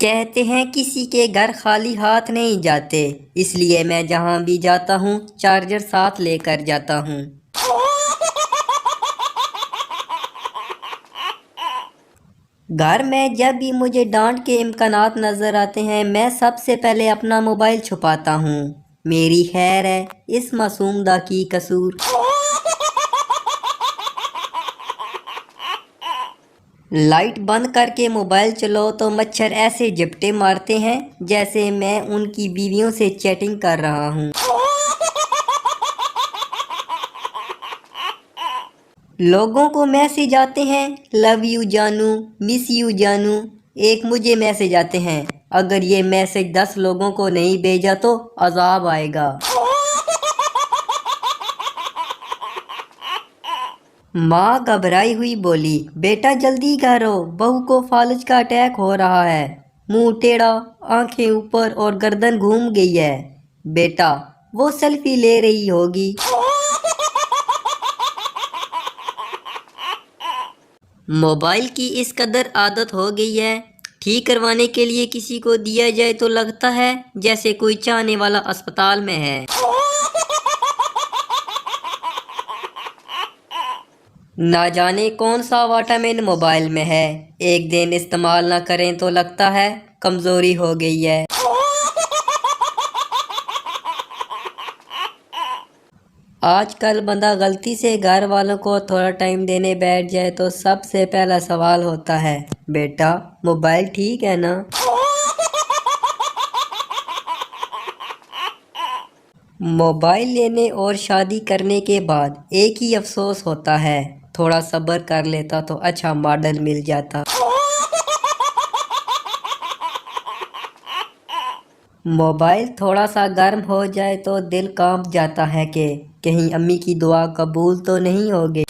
کہتے ہیں کسی کے گھر خالی ہاتھ نہیں جاتے، اس لیے میں جہاں بھی جاتا ہوں چارجر ساتھ لے کر جاتا ہوں۔ گھر میں جب بھی مجھے ڈانٹ کے امکانات نظر آتے ہیں میں سب سے پہلے اپنا موبائل چھپاتا ہوں۔ میری خیر ہے اس معصوم دا کی قصور۔ لائٹ بند کر کے موبائل چلاؤ تو مچھر ایسے جھپٹے مارتے ہیں جیسے میں ان کی بیویوں سے چیٹنگ کر رہا ہوں۔ لوگوں کو میسج آتے ہیں لو یو جانو، مس یو جانو۔ ایک مجھے میسج آتے ہیں اگر یہ میسج 10 لوگوں کو نہیں بھیجا تو عذاب آئے گا۔ ماں گھبرائی ہوئی بولی بیٹا جلدی کرو بہو کو فالج کا اٹیک ہو رہا ہے، منہ ٹیڑھا، آنکھیں اوپر اور گردن گھوم گئی ہے۔ بیٹا وہ سیلفی لے رہی ہوگی۔ موبائل کی اس قدر عادت ہو گئی ہے، ٹھیک کروانے کے لیے کسی کو دیا جائے تو لگتا ہے جیسے کوئی چاہنے والا اسپتال میں ہے۔ نہ جانے کون سا وٹامن موبائل میں ہے، ایک دن استعمال نہ کریں تو لگتا ہے کمزوری ہو گئی ہے۔ آج کل بندہ غلطی سے گھر والوں کو تھوڑا ٹائم دینے بیٹھ جائے تو سب سے پہلا سوال ہوتا ہے بیٹا موبائل ٹھیک ہے نا؟ موبائل لینے اور شادی کرنے کے بعد ایک ہی افسوس ہوتا ہے تھوڑا صبر کر لیتا تو اچھا ماڈل مل جاتا۔ موبائل تھوڑا سا گرم ہو جائے تو دل کانپ جاتا ہے کہ کہیں امی کی دعا قبول تو نہیں ہوگی۔